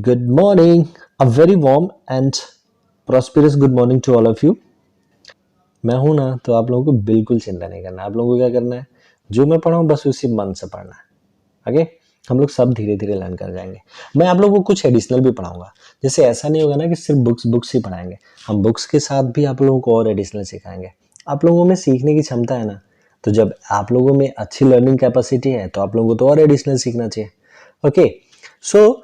Good morning. A very warm and prosperous good morning to all of you. मैं हूं ना, तो आप लोगों को बिल्कुल चिंता नहीं करना। आप लोगों को क्या करना है, जो मैं पढ़ाऊं बस उसी मन से पढ़ना है। ओके, हम लोग सब धीरे धीरे लर्न कर जाएंगे। मैं आप लोगों को कुछ एडिशनल भी पढ़ाऊंगा। जैसे ऐसा नहीं होगा ना कि सिर्फ बुक्स ही पढ़ाएंगे, हम बुक्स के साथ भी आप लोगों को और एडिशनल सिखाएंगे। आप लोगों में सीखने की क्षमता है ना, तो जब आप लोगों में अच्छी लर्निंग कैपेसिटी है तो आप लोगों को तो और एडिशनल सीखना चाहिए। ओके, सो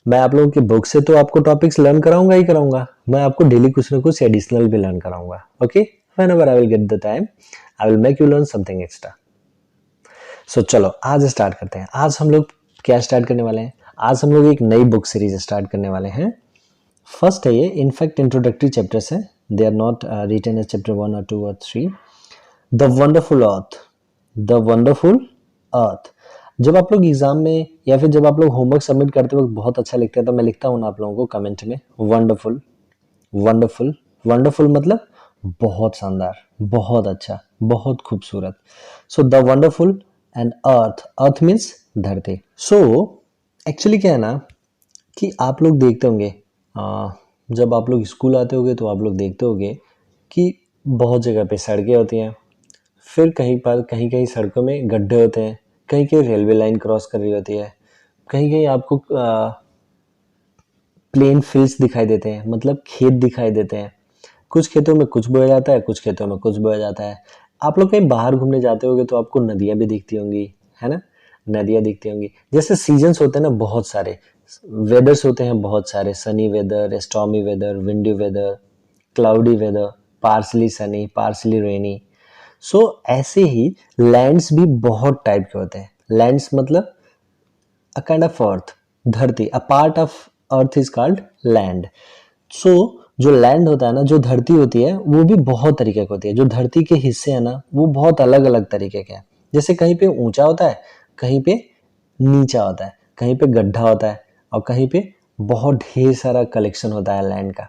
मैं आप लोगों की बुक से तो आपको टॉपिक्स लर्न कराऊंगा ही कराऊंगा, मैं आपको डेली कुछ ना कुछ एडिशनल भी लर्न कराऊंगा। Okay, whenever I will get the time, I will make you learn something extra. सो चलो आज स्टार्ट करते हैं। आज हम लोग क्या स्टार्ट करने वाले हैं, आज हम लोग एक नई बुक सीरीज स्टार्ट करने वाले हैं। फर्स्ट है ये, इनफैक्ट इंट्रोडक्टरी चैप्टर्स है, they are not written as chapter 1 और 2 और 3। The wonderful earth, the wonderful earth. जब आप लोग एग्जाम में या फिर जब आप लोग होमवर्क सबमिट करते वक्त बहुत अच्छा लिखते हैं तो मैं लिखता हूँ ना आप लोगों को कमेंट में वंडरफुल वंडरफुल। वंडरफुल मतलब बहुत शानदार, बहुत अच्छा, बहुत खूबसूरत। So the wonderful and earth, earth means धरती। सो एक्चुअली क्या है ना कि आप लोग देखते होंगे, जब आप लोग स्कूल आते होंगे तो आप लोग देखते होंगे कि बहुत जगह पे सड़कें होती हैं, फिर कहीं पर कहीं कहीं सड़कों में गड्ढे होते हैं, कहीं कहीं रेलवे लाइन क्रॉस कर रही होती है, कहीं कहीं आपको प्लेन फील्ड्स दिखाई देते हैं, मतलब खेत दिखाई देते हैं। कुछ खेतों में कुछ बोया जाता है, कुछ खेतों में कुछ बोया जाता है। आप लोग कहीं बाहर घूमने जाते होंगे तो आपको नदियां भी दिखती होंगी, है ना, नदियां दिखती होंगी। जैसे सीजन्स होते हैं ना, बहुत सारे वेदर्स होते हैं, बहुत सारे, sunny weather, stormy weather, windy weather, cloudy weather, partly sunny, partly rainy. So ऐसे ही लैंड्स भी बहुत टाइप के होते हैं। लैंड्स मतलब अ काइंड ऑफ अर्थ, धरती। A part of earth is called land. So जो लैंड होता है ना, जो धरती होती है, वो भी बहुत तरीके की होती है। जो धरती के हिस्से हैं ना, वो बहुत अलग अलग तरीके के हैं। जैसे कहीं पे ऊंचा होता है, कहीं पे नीचा होता है, कहीं पे गड्ढा होता है और कहीं पे बहुत ढेर सारा कलेक्शन होता है लैंड का।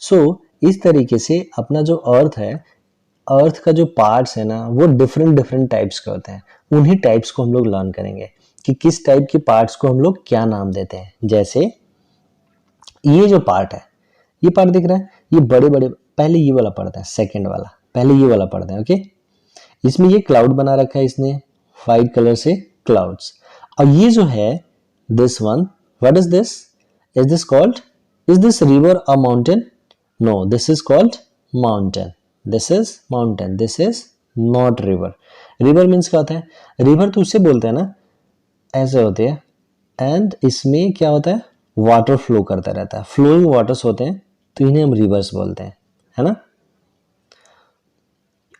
सो इस तरीके से अपना जो अर्थ है, अर्थ का जो पार्ट्स है ना, वो डिफरेंट डिफरेंट टाइप्स के होते हैं। उन्हीं टाइप्स को हम लोग लर्न करेंगे कि किस टाइप के पार्ट्स को हम लोग क्या नाम देते हैं। जैसे ये जो पार्ट है, ये पार्ट दिख रहा है, ये बड़े बड़े, पहले ये वाला पढ़ते हैं, सेकंड वाला, पहले ये वाला पढ़ते हैं। ओके, इसमें ये क्लाउड बना रखा है इसने, व्हाइट कलर से क्लाउड्स। और ये जो है this one, what is this, is this called, is this river a mountain? No, this is called mountain, this is mountain, this is not river. River means क्या होता है, रिवर तो उससे बोलते हैं ना, ऐसे होते हैं, एंड इसमें क्या होता है, वाटर फ्लो करता रहता है, फ्लोइंग वाटर्स होते हैं, तो इन्हें हम रिवर्स बोलते हैं, है ना।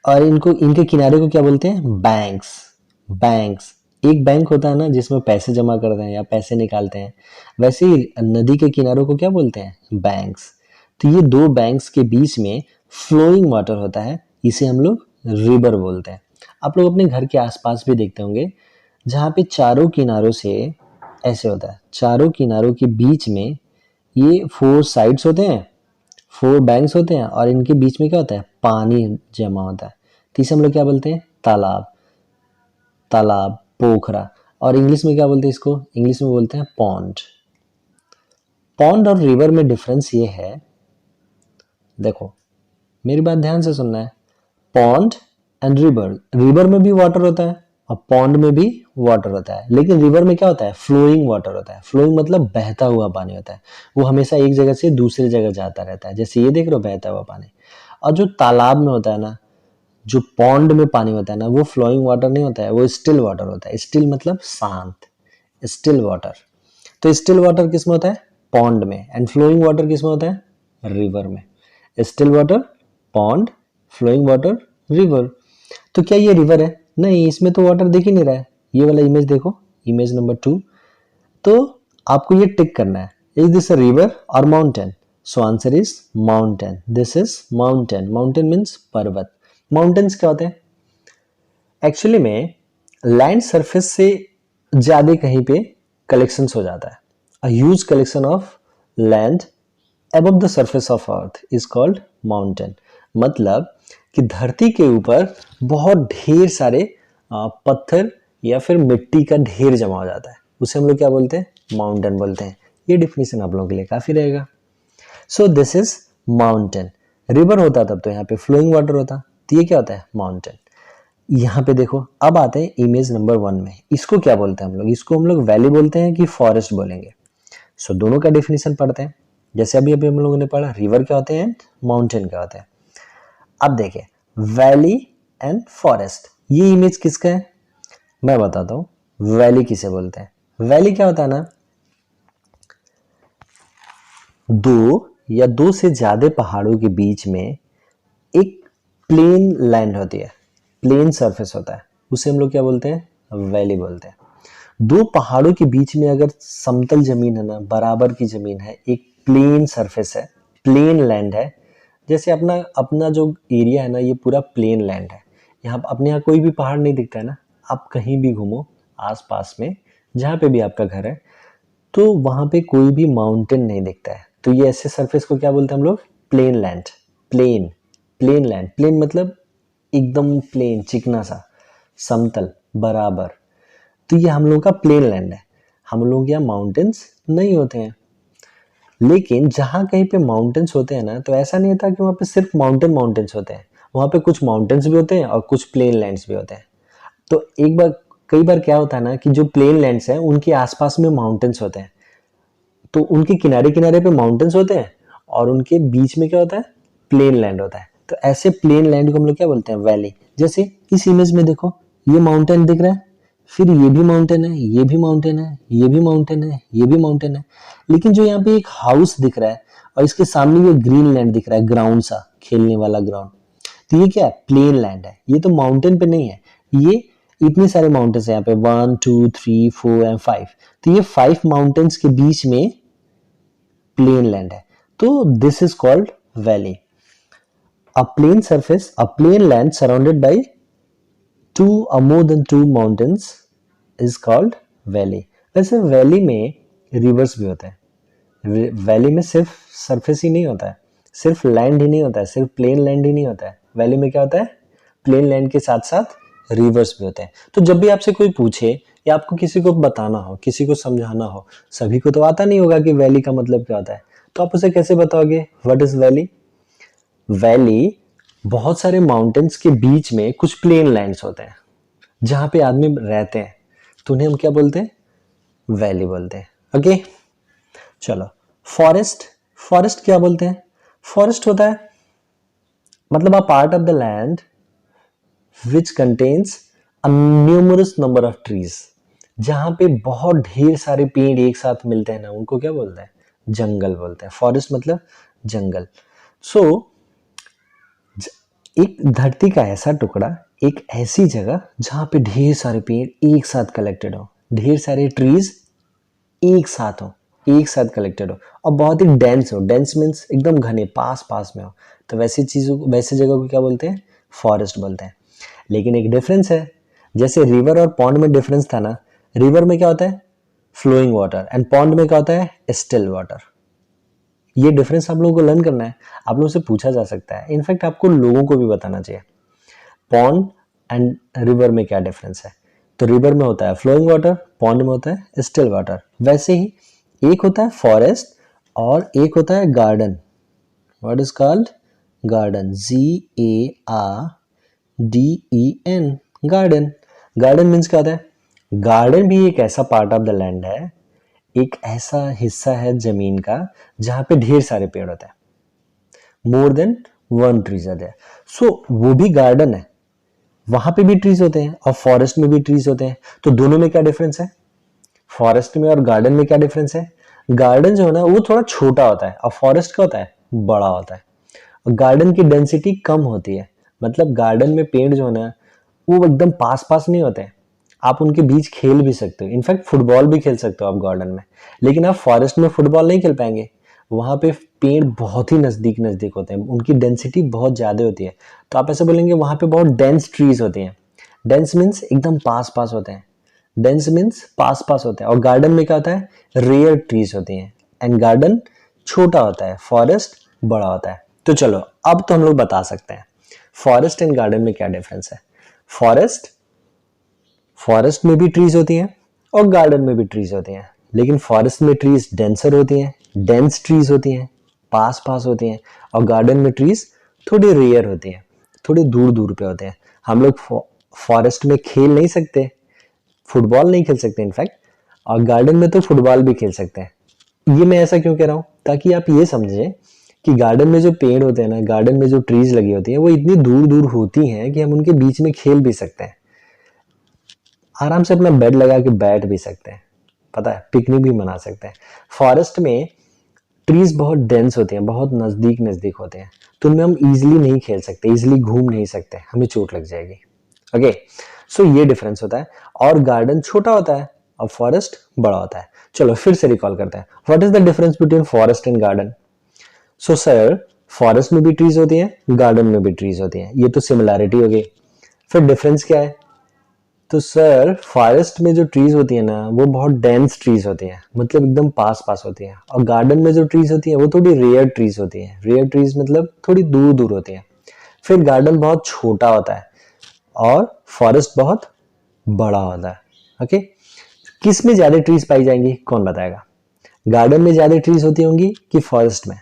और इनको, इनके किनारे को क्या बोलते हैं, बैंक्स। बैंक्स, एक बैंक होता है ना जिसमें पैसे जमा करते हैं या पैसे निकालते हैं, वैसे ही नदी के किनारों को क्या बोलते हैं, बैंक्स। तो ये दो बैंक्स के बीच में फ्लोइंग वाटर होता है, इसे हम लोग रिवर बोलते हैं। आप लोग अपने घर के आसपास भी देखते होंगे, जहाँ पे चारों किनारों से ऐसे होता है, चारों किनारों के बीच में ये फोर साइड्स होते हैं, फोर बैंक्स होते हैं, और इनके बीच में क्या होता है, पानी जमा होता है। तो इसे हम लोग क्या बोलते हैं, तालाब, तालाब, पोखरा। और इंग्लिश में क्या बोलते हैं इसको, इंग्लिश में बोलते हैं पॉन्ड। पॉन्ड और रिवर में डिफरेंस ये है, देखो मेरी बात ध्यान से सुनना है। पॉन्ड एंड रिवर, रिवर में भी वाटर होता है और पॉन्ड में भी वाटर होता है, लेकिन रिवर में क्या होता है, फ्लोइंग वाटर होता है। फ्लोइंग मतलब बहता हुआ पानी होता है, वो हमेशा एक जगह से दूसरी जगह जाता रहता है, जैसे ये देख रहे हो बहता हुआ पानी। और जो तालाब में होता है ना, जो पॉन्ड में पानी होता है ना, वो फ्लोइंग वाटर नहीं होता है, वो स्टिल वाटर होता है। स्टिल मतलब शांत, स्टिल वाटर। तो स्टिल वाटर किस में होता है, पॉन्ड में, एंड फ्लोइंग वाटर किस में होता है, रिवर में। Still water pond, flowing water river. तो क्या ये रिवर है, नहीं, इसमें तो वाटर दिख ही नहीं रहा है। ये वाला इमेज देखो, इमेज नंबर 2। तो आपको ये टिक करना है, इज दिस अ रिवर और mountain. So answer is mountain, this is mountain. Mountain means पर्वत। माउंटेन्स क्या होते हैं, एक्चुअली में लैंड सरफेस से ज्यादा कहीं पे कलेक्शंस हो जाता है। A huge collection of land above the surface of earth is called mountain। मतलब कि धरती के ऊपर बहुत ढेर सारे पत्थर या फिर मिट्टी का ढेर जमा हो जाता है, उसे हम लोग क्या बोलते हैं, माउंटेन बोलते हैं। ये डिफिनेशन आप लोगों के लिए काफी रहेगा। सो दिस इज माउंटेन। रिवर होता तब तो यहाँ पे फ्लोइंग वाटर होता, तो ये क्या होता है, माउंटेन। यहाँ पे देखो, अब आते हैं इमेज नंबर 1 में। इसको क्या बोलते हैं हम लोग, इसको हम लोग वैली बोलते हैं कि फॉरेस्ट बोलेंगे। सो दोनों का डेफिनेशन पढ़ते हैं। जैसे अभी अभी हम लोगों ने पढ़ा रिवर क्या होते हैं, माउंटेन क्या होते हैं। अब देखिए वैली एंड फॉरेस्ट, ये इमेज किसका है, मैं बताता हूं वैली किसे बोलते हैं। वैली क्या होता है ना, दो या दो से ज्यादा पहाड़ों के बीच में एक प्लेन लैंड होती है, प्लेन सरफेस होता है, उसे हम लोग क्या बोलते हैं, वैली बोलते हैं। दो पहाड़ों के बीच में अगर समतल जमीन है ना, बराबर की जमीन है, एक प्लेन सरफेस है, प्लेन लैंड है, जैसे अपना अपना जो एरिया है ना, ये पूरा प्लेन लैंड है। यहाँ अपने यहाँ कोई भी पहाड़ नहीं दिखता है ना, आप कहीं भी घूमो आसपास में, जहाँ पे भी आपका घर है, तो वहां पे कोई भी माउंटेन नहीं दिखता है। तो ये ऐसे सरफेस को क्या बोलते हैं हम लोग, plain land. Plain, plain land, plain मतलब एकदम प्लेन, चिकना सा, समतल, बराबर। तो ये हम लोगों का प्लेन लैंड है। हम लोगों के यहाँ माउंटेन्स नहीं होते हैं। लेकिन जहाँ कहीं पे माउंटेन्स होते हैं ना, तो ऐसा नहीं होता कि वहाँ पे सिर्फ माउंटेन्स होते हैं। वहाँ पे कुछ माउंटेन्स भी होते हैं और कुछ प्लेन लैंड्स भी होते हैं। तो एक बार, कई बार क्या होता है ना कि जो प्लेन लैंड्स हैं उनके आसपास में माउंटेन्स होते हैं, तो उनके किनारे किनारे पे माउंटेन्स होते हैं और उनके बीच में क्या होता है, प्लेन लैंड होता है। तो ऐसे प्लेन लैंड को हम लोग क्या बोलते हैं, वैली। जैसे इस इमेज में देखो, ये माउंटेन दिख रहा है, फिर ये भी माउंटेन है, ये भी माउंटेन है, ये भी माउंटेन है, ये भी माउंटेन है। लेकिन जो यहाँ पे एक हाउस दिख रहा है और इसके सामने ये ग्रीन लैंड दिख रहा है, ग्राउंड सा, खेलने वाला ग्राउंड, तो ये क्या है, प्लेन लैंड है। ये तो माउंटेन पे नहीं है, ये इतने सारे माउंटेन्स है यहाँ पे, 1 2 3 4 एंड 5। तो ये 5 माउंटेन्स के बीच में प्लेन लैंड है, तो this is called valley. A plain surface, a plain land surrounded by two or more than two mountains is called valley। वैसे वैली में रिवर्स भी होते हैं। वैली में सिर्फ सरफेस ही नहीं होता है, सिर्फ लैंड ही नहीं होता है, सिर्फ प्लेन लैंड ही नहीं होता है। वैली में क्या होता है, प्लेन लैंड के साथ साथ रिवर्स भी होते हैं। तो जब भी आपसे कोई पूछे या आपको किसी को बताना हो, किसी को समझाना हो, सभी को तो आता नहीं होगा कि वैली का मतलब क्या होता है, तो आप उसे कैसे बताओगे, व्हाट इज वैली। वैली बहुत सारे माउंटेन्स के बीच में कुछ प्लेन लैंड्स होते हैं जहां पे आदमी रहते हैं, तो उन्हें हम क्या बोलते हैं, वैली बोलते हैं। ओके, चलो फॉरेस्ट। फॉरेस्ट क्या बोलते हैं, फॉरेस्ट होता है मतलब अ part of the land which contains a numerous number of trees. जहां पे बहुत ढेर सारे पेड़ एक साथ मिलते हैं ना, उनको क्या बोलते हैं, जंगल बोलते हैं। फॉरेस्ट मतलब जंगल। सो एक धरती का ऐसा टुकड़ा, एक ऐसी जगह जहां पे ढेर सारे पेड़ एक साथ कलेक्टेड हो, ढेर सारे ट्रीज एक साथ हो, एक साथ कलेक्टेड हो, और बहुत ही डेंस हो। डेंस मीन्स एकदम घने, पास पास में हो। तो वैसी चीजों, वैसी जगह को क्या बोलते हैं, फॉरेस्ट बोलते हैं। लेकिन एक डिफरेंस है, जैसे रिवर और पॉन्ड में डिफरेंस था ना, रिवर में क्या होता है, फ्लोइंग वाटर, एंड पॉन्ड में क्या होता है, स्टिल वाटर। ये डिफरेंस आप लोगों को लर्न करना है, आप लोगों से पूछा जा सकता है, इनफैक्ट आपको लोगों को भी बताना चाहिए पॉन्ड एंड रिवर में क्या डिफरेंस है। तो रिवर में होता है फ्लोइंग वाटर, पॉन्ड में होता है स्टिल वाटर। वैसे ही एक होता है फॉरेस्ट और एक होता है garden. What is called, garden, GARDEN, garden. Garden means क्या होता है, गार्डन भी एक ऐसा पार्ट ऑफ द लैंड है, एक ऐसा हिस्सा है जमीन का जहां पे ढेर सारे पेड़ होते हैं, more than 1 trees are there. So वो भी गार्डन है, वहां पे भी ट्रीज होते हैं और फॉरेस्ट में भी ट्रीज होते हैं। तो दोनों में क्या डिफरेंस है, फॉरेस्ट में और गार्डन में क्या डिफरेंस है। गार्डन जो है ना वो थोड़ा छोटा होता है और फॉरेस्ट क्या होता है, बड़ा होता है। और गार्डन की डेंसिटी कम होती है, मतलब गार्डन में पेड़ जो है ना वो एकदम पास पास नहीं होते हैं, आप उनके बीच खेल भी सकते हो, इनफैक्ट फुटबॉल भी खेल सकते हो आप गार्डन में। लेकिन आप फॉरेस्ट में फुटबॉल नहीं खेल पाएंगे, वहां पे पेड़ बहुत ही नजदीक नजदीक होते हैं, उनकी डेंसिटी बहुत ज्यादा होती है। तो आप ऐसे बोलेंगे वहां पे बहुत डेंस ट्रीज होती हैं। डेंस मीन्स एकदम पास पास होते हैं, डेंस मीन्स पास पास होते हैं। और गार्डन में क्या होता है, रेयर ट्रीज होती हैं, एंड गार्डन छोटा होता है, फॉरेस्ट बड़ा होता है। तो चलो अब तो हम लोग बता सकते हैं फॉरेस्ट एंड गार्डन में क्या डिफरेंस है। फॉरेस्ट, फॉरेस्ट में भी ट्रीज होती हैं और गार्डन में भी ट्रीज होती हैं, लेकिन फॉरेस्ट में ट्रीज डेंसर होती हैं, डेंस ट्रीज होती हैं, पास पास होती हैं, और गार्डन में ट्रीज थोड़ी रेयर होती हैं, थोड़ी दूर दूर पे होते हैं। हम लोग फॉरेस्ट में खेल नहीं सकते, फुटबॉल नहीं खेल सकते इनफैक्ट, और गार्डन में तो फुटबॉल भी खेल सकते हैं। ये मैं ऐसा क्यों कह रहा हूँ, ताकि आप ये समझें कि गार्डन में जो पेड़ होते हैं ना, गार्डन में जो ट्रीज लगी होती हैं, वो इतनी दूर दूर होती हैं कि हम उनके बीच में खेल भी सकते हैं, आराम से अपना बेड लगा के बैठ भी सकते हैं, पता है, पिकनिक भी मना सकते हैं। फॉरेस्ट में ट्रीज बहुत डेंस होते हैं, बहुत नजदीक नजदीक होते हैं, तो उनमें हम इजीली नहीं खेल सकते, इजीली घूम नहीं सकते, हमें चोट लग जाएगी। ओके, सो ये डिफरेंस होता है, और गार्डन छोटा होता है और फॉरेस्ट बड़ा होता है। चलो फिर से रिकॉल करते हैं, what is the difference between forest and garden. So sir, forest में भी ट्रीज होती हैं, गार्डन में भी ट्रीज होती हैं, ये तो सिमिलैरिटी हो गई। फिर डिफरेंस क्या है, तो सर फॉरेस्ट में जो ट्रीज होती है ना, वो बहुत डेंस ट्रीज होती हैं, मतलब एकदम पास पास होती हैं, और गार्डन में जो ट्रीज होती हैं वो थोड़ी रेयर ट्रीज होती हैं, रेयर ट्रीज मतलब थोड़ी दूर दूर होती हैं। फिर गार्डन बहुत छोटा होता है और फॉरेस्ट बहुत बड़ा होता है। ओके, किस में ज्यादा ट्रीज पाई जाएंगी, कौन बताएगा। गार्डन में ज्यादा ट्रीज होती होंगी कि फॉरेस्ट में।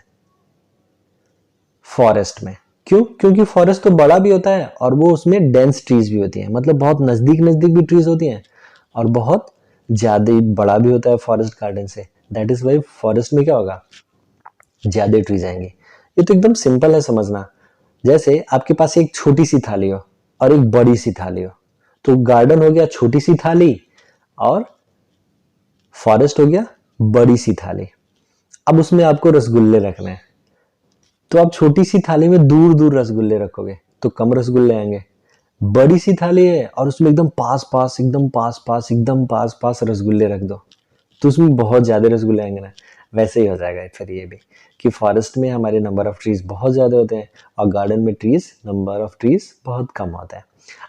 फॉरेस्ट में। क्यों, क्योंकि फॉरेस्ट तो बड़ा भी होता है और वो उसमें डेंस ट्रीज भी होती हैं, मतलब बहुत नजदीक नजदीक भी ट्रीज होती हैं, और बहुत ज्यादा बड़ा भी होता है फॉरेस्ट गार्डन से। दैट इज वाई फॉरेस्ट में क्या होगा, ज्यादा ट्रीज आएंगे। ये तो एकदम सिंपल है समझना। जैसे आपके पास एक छोटी सी थाली हो और एक बड़ी सी थाली हो, तो गार्डन हो गया छोटी सी थाली और फॉरेस्ट हो गया बड़ी सी थाली। अब उसमें आपको रसगुल्ले रखने हैं, तो आप छोटी सी थाली में दूर दूर रसगुल्ले रखोगे तो कम रसगुल्ले आएंगे। बड़ी सी थाली है और उसमें एकदम पास पास, एकदम पास पास, एकदम पास पास रसगुल्ले रख दो, तो उसमें बहुत ज्यादा रसगुल्ले आएंगे ना। वैसे ही हो जाएगा फिर ये भी, कि फॉरेस्ट में हमारे नंबर ऑफ ट्रीज बहुत ज्यादा होते हैं और गार्डन में ट्रीज, नंबर ऑफ ट्रीज बहुत कम होता है।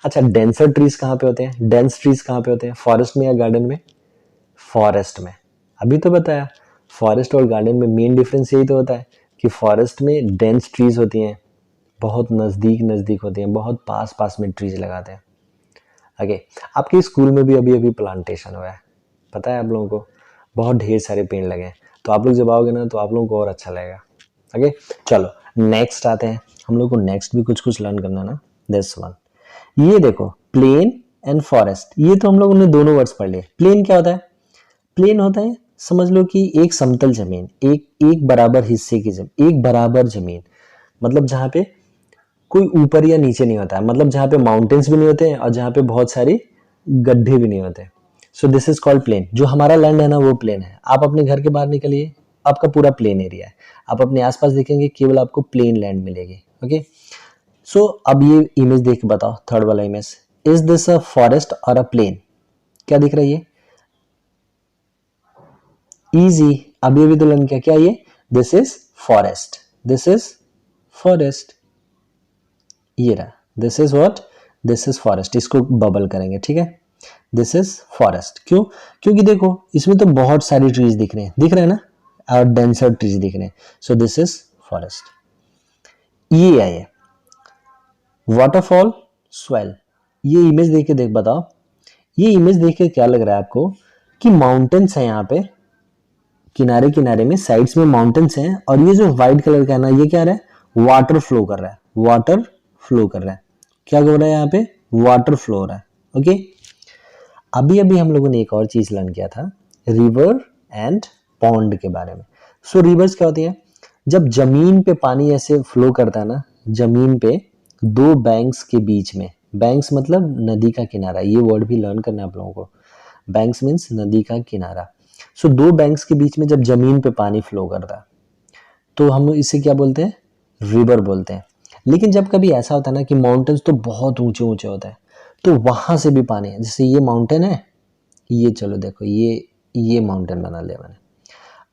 अच्छा, डेंसर ट्रीज कहाँ पे होते हैं, डेंस ट्रीज कहाँ पे होते हैं, फॉरेस्ट में या गार्डन में। फॉरेस्ट में। अभी तो बताया, फॉरेस्ट और गार्डन में मेन डिफरेंस यही तो होता है कि फॉरेस्ट में डेंस ट्रीज होती हैं, बहुत नज़दीक नज़दीक होती हैं, बहुत पास पास में ट्रीज लगाते हैं। ओके, आपके स्कूल में भी अभी अभी प्लांटेशन हुआ है, पता है आप लोगों को, बहुत ढेर सारे पेड़ लगे हैं, तो आप लोग जब आओगे ना तो आप लोगों को और अच्छा लगेगा। ओके, चलो नेक्स्ट आते हैं, हम लोग को नेक्स्ट भी कुछ कुछ लर्न करना ना। दिस वन, ये देखो, प्लेन एंड फॉरेस्ट, ये तो हम लोगों ने दोनों वर्ड्स पढ़ लिए। प्लेन क्या होता है, प्लेन होता है, समझ लो कि एक समतल जमीन, एक एक बराबर हिस्से की जमीन, एक बराबर जमीन, मतलब जहाँ पे कोई ऊपर या नीचे नहीं होता है, मतलब जहाँ पे माउंटेन्स भी नहीं होते हैं और जहाँ पे बहुत सारी गड्ढे भी नहीं होते। So this is called plain. जो हमारा लैंड है ना वो प्लेन है। आप अपने घर के बाहर निकलिए, आपका पूरा प्लेन एरिया है, आप अपने आसपास देखेंगे केवल आपको प्लेन लैंड मिलेगी। ओके, सो अब ये इमेज देख के बताओ, थर्ड वाला image, is this a forest और अ प्लेन, क्या दिख रहा है ये, इजी। अभी अभी तो लर्न किया, क्या ये, this is forest, this is forest, ये रहा, this is what, this is forest. इसको बबल करेंगे, ठीक है, दिस इज फॉरेस्ट। क्यों, क्योंकि देखो इसमें तो बहुत सारी ट्रीज दिख रहे हैं ना, और डेंसर ट्रीज दिख रहे हैं, सो दिस इज फॉरेस्ट। ये है ये वाटरफॉल, स्वेल। ये इमेज देख के देख बताओ, ये इमेज देख के क्या लग रहा है आपको, कि माउंटेन्स है यहाँ पे, किनारे किनारे में, साइड्स में माउंटेन्स हैं, और ये जो व्हाइट कलर का है ना, ये क्या रहा है, वाटर फ्लो कर रहा है, वाटर फ्लो कर रहा है। क्या हो रहा है यहाँ पे, वाटर फ्लो हो रहा है। ओके, अभी अभी हम लोगों ने एक और चीज लर्न किया था, रिवर एंड पॉन्ड के बारे में। सो रिवर्स क्या होती है, जब जमीन पे पानी ऐसे फ्लो करता है ना, जमीन पे दो बैंक्स के बीच में, बैंक्स मतलब नदी का किनारा, ये वर्ड भी लर्न करना है आप लोगों को, बैंक्स मीन्स नदी का किनारा। सो दो बैंक्स के बीच में जब जमीन पे पानी फ्लो करता है तो हम इसे क्या बोलते हैं, रिवर बोलते हैं। लेकिन जब कभी ऐसा होता है ना कि माउंटेन्स तो बहुत ऊंचे ऊंचे होते हैं, तो वहां से भी पानी है, जैसे ये माउंटेन है, ये चलो देखो, ये माउंटेन बना लिया मैंने।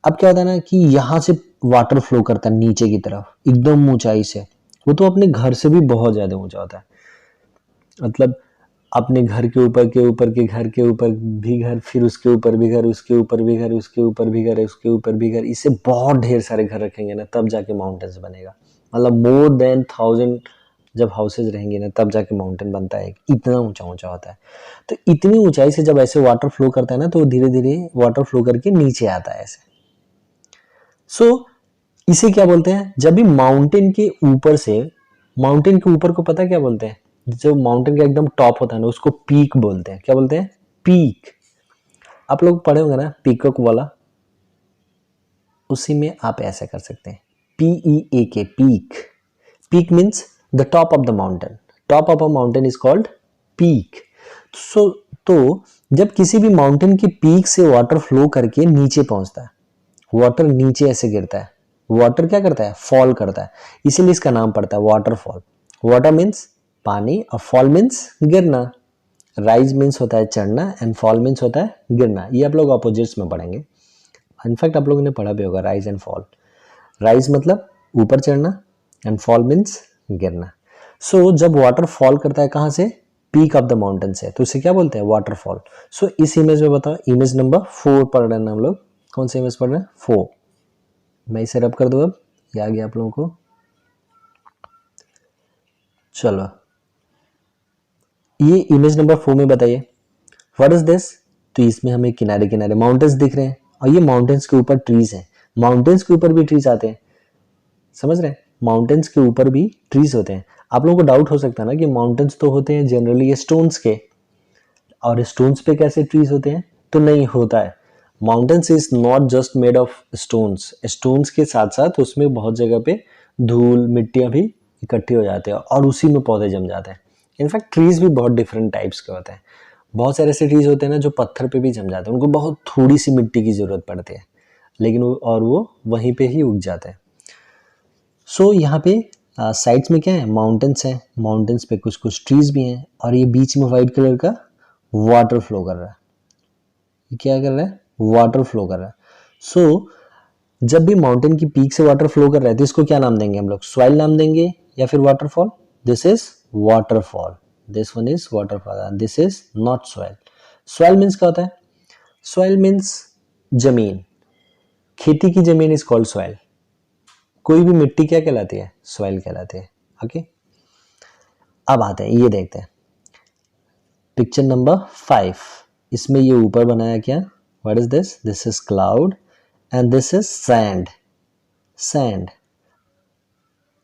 अब क्या होता है ना कि यहाँ से वाटर फ्लो करता है नीचे की तरफ एकदम ऊंचाई से, वो तो अपने घर से भी बहुत ज्यादा ऊंचा होता है, मतलब अपने घर के ऊपर के ऊपर के घर के ऊपर भी घर, फिर उसके ऊपर भी घर, उसके ऊपर भी घर, उसके ऊपर भी घर, उसके ऊपर भी घर, इससे बहुत ढेर सारे घर रखेंगे ना तब जाके माउंटेन्स बनेगा, मतलब मोर देन 1000 जब हाउसेज रहेंगे ना तब जाके माउंटेन बनता है, इतना ऊंचा ऊंचा होता है। तो इतनी ऊंचाई से जब ऐसे वाटर फ्लो करता है ना तो धीरे धीरे वाटर फ्लो करके नीचे आता है ऐसे। सो इसे क्या बोलते हैं, जब भी माउंटेन के ऊपर से, माउंटेन के ऊपर को पता है क्या बोलते हैं, जो माउंटेन का एकदम टॉप होता है ना उसको पीक बोलते हैं। क्या बोलते हैं? पीक। आप लोग पढ़े होंगे ना पीकॉक वाला, उसी में आप ऐसे कर सकते हैं, PEAK, peak. Peak means the top of the mountain, top of a mountain is called peak. So तो जब किसी भी माउंटेन की पीक से वाटर फ्लो करके नीचे पहुंचता है, वाटर नीचे ऐसे गिरता है, वाटर क्या करता है? फॉल करता है, इसीलिए इसका नाम पड़ता है वाटरफॉल। वाटर मीन्स पानी और फॉल मीन्स गिरना। राइज मीन्स होता है चढ़ना एंड फॉल मीन्स होता है गिरना। ये आप लोग अपोजिट्स में पढ़ेंगे, इनफैक्ट आप लोगों ने पढ़ा भी होगा राइज एंड फॉल। राइज मतलब ऊपर चढ़ना एंड फॉल मीन्स गिरना। सो जब वाटर फॉल करता है कहाँ से? पीक ऑफ द माउंटेन से, तो इसे क्या बोलते हैं? वाटरफॉल। सो इस इमेज में बताओ, इमेज नंबर 4 पढ़ रहे हैं हम लोग। कौन सा इमेज पढ़ रहे हैं? 4। मैं इसे रब कर दूं, अब ये आ गया आप लोगों को। चलो ये इमेज नंबर 4 में बताइए व्हाट इज दिस। तो इसमें हमें किनारे किनारे माउंटेन्स दिख रहे हैं और ये माउंटेन्स के ऊपर ट्रीज हैं। माउंटेन्स के ऊपर भी ट्रीज आते हैं, समझ रहे हैं? माउंटेन्स के ऊपर भी ट्रीज होते हैं। आप लोगों को डाउट हो सकता है ना कि माउंटेन्स तो होते हैं जनरली ये स्टोन्स के, और स्टोन्स पे कैसे ट्रीज होते हैं? तो नहीं होता है। Mountains is not just made of stones, stones के साथ साथ उसमें बहुत जगह पे धूल मिट्टियां भी इकट्ठी हो जाते हैं और उसी में पौधे जम जाते हैं। इनफैक्ट ट्रीज भी बहुत डिफरेंट टाइप्स के होते हैं। बहुत सारे ऐसे ट्रीज होते हैं ना जो पत्थर पे भी जम जाते हैं, उनको बहुत थोड़ी सी मिट्टी की जरूरत पड़ती है, लेकिन वो वहीं पे ही उग जाते हैं। सो यहाँ पे साइड्स में क्या है? माउंटेन्स हैं, माउंटेन्स पे कुछ कुछ ट्रीज भी हैं, और ये बीच में व्हाइट कलर का वाटर फ्लो कर रहा है। ये क्या कर रहा है? वाटर फ्लो कर रहा है। सो जब भी माउंटेन की पीक से वाटर फ्लो कर रहा है तो इसको क्या नाम देंगे हम लोग? सॉइल नाम देंगे या फिर waterfall? This is waterfall, this one is waterfall, this is not soil. Soil means क्या होता है? सॉइल मीन्स जमीन, खेती की जमीन इज कॉल्ड सॉइल। कोई भी मिट्टी क्या कहलाती है? सॉइल कहलाती है। ओके, अब आते हैं, ये देखते हैं पिक्चर नंबर 5। इसमें ये ऊपर बनाया क्या? What is this? This is cloud and this is sand. Sand,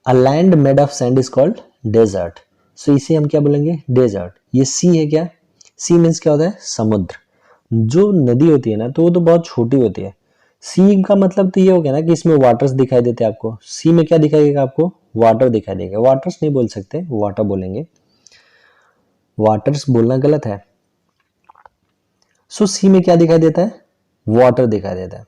a land made of sand is called desert. So इसे हम क्या बोलेंगे? डेजर्ट। ये सी है क्या? सी मीन्स क्या होता है? समुद्र। जो नदी होती है ना तो वो तो बहुत छोटी होती है। सी का मतलब तो ये हो गया ना कि इसमें वाटर्स दिखाई देते हैं आपको। सी में क्या दिखाई देगा आपको? वाटर दिखाई देगा। वाटर्स नहीं बोल सकते, वाटर बोलेंगे, वाटर्स बोलना गलत है। सो सी में क्या दिखाई देता है? वाटर दिखाई देता है।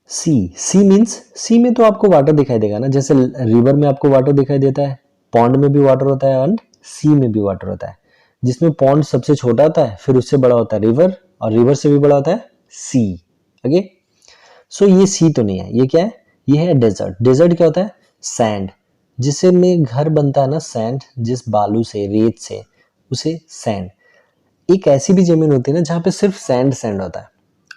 सी, सी मीन्स, सी में तो आपको वाटर दिखाई देगा ना, जैसे रिवर में आपको वाटर दिखाई देता है, पॉन्ड में भी वाटर होता है एंड सी में भी वाटर होता है। जिसमें पॉन्ड सबसे छोटा होता है, फिर उससे बड़ा होता है रिवर, और रिवर से भी बड़ा होता है सी। ओके, सो ये सी तो नहीं है, ये क्या है? ये है डेजर्ट। डेजर्ट क्या होता है? सैंड, जिससे में घर बनता है ना, सैंड, जिस बालू से, रेत से, उसे सैंड। एक ऐसी भी जमीन होती है ना जहाँ पे सिर्फ सैंड सैंड होता है,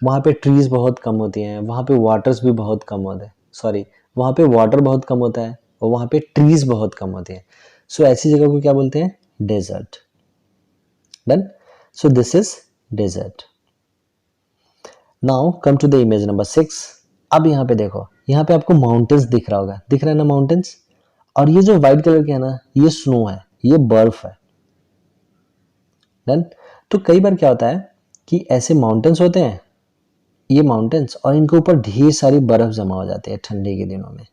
वहाँ पे ट्रीज बहुत कम होती हैं, वहाँ पे वाटर्स भी बहुत कम होते हैं, सॉरी, वहाँ पे वाटर बहुत कम होता है और वहाँ पे ट्रीज बहुत कम होती हैं। सो ऐसी जगह को क्या बोलते हैं? Desert. Done. So this is desert. Now come to the image number 6। अब यहाँ पे देखो, यहाँ पे आपको माउंटेन्स दिख रहा होगा, दिख रहा है ना माउंटेन्स, और ये जो व्हाइट कलर के है ना, ये स्नो है, ये बर्फ है। डन। तो कई बार क्या होता है कि ऐसे माउंटेन्स होते हैं, ये माउंटेन्स, और इनके ऊपर ढेर सारी बर्फ जमा हो जाती है ठंडी के दिनों में।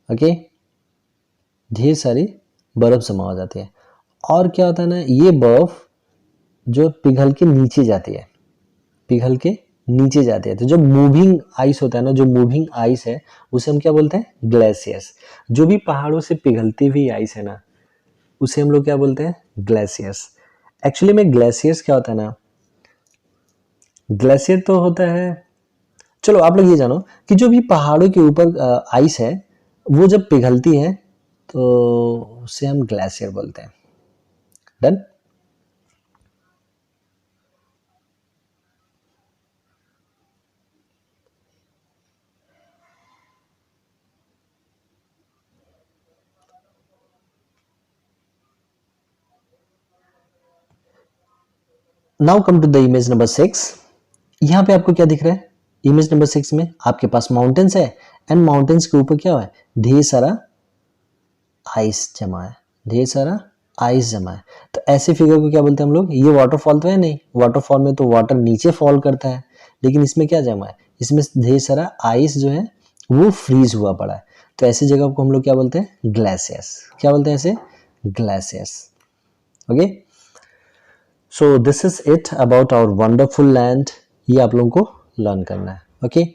ओके, ढेर सारी बर्फ जमा हो जाती है, और क्या होता है ना, ये बर्फ जो पिघल के नीचे जाती है, पिघल के नीचे जाती है, तो जो मूविंग आइस होता है ना, जो मूविंग आइस है, उसे हम क्या बोलते हैं? ग्लेशियर्स। जो भी पहाड़ों से पिघलती हुई आइस है ना, उसे हम लोग क्या बोलते हैं? ग्लेशियर्स। एक्चुअली में ग्लेशियर्स क्या होता है ना, ग्लेशियर तो होता है, चलो आप लोग ये जानो कि जो भी पहाड़ों के ऊपर आइस है, वो जब पिघलती है तो उसे हम ग्लेशियर बोलते हैं। Done. Now come to the image number 6। यहाँ पे आपको क्या दिख रहा है? इमेज नंबर 6 में आपके पास माउंटेन्स है एंड माउंटेन्स के ऊपर क्या है? ढेर सारा आइस जमा है, ढेर सारा आइस जमा है। तो ऐसे फिगर को क्या बोलते हैं हम लोग? ये वाटरफॉल तो है नहीं, वाटरफॉल में तो वाटर नीचे फॉल करता है, लेकिन इसमें क्या जमा है? इसमें ढेर सारा आइस जो है वो फ्रीज हुआ पड़ा है। तो ऐसी जगह को हम लोग क्या बोलते हैं? ग्लेशियर्स। क्या बोलते हैं ऐसे? Glaciers. Okay, so this is it about our wonderful land. ये आप लोगों को लर्न करना है। ओके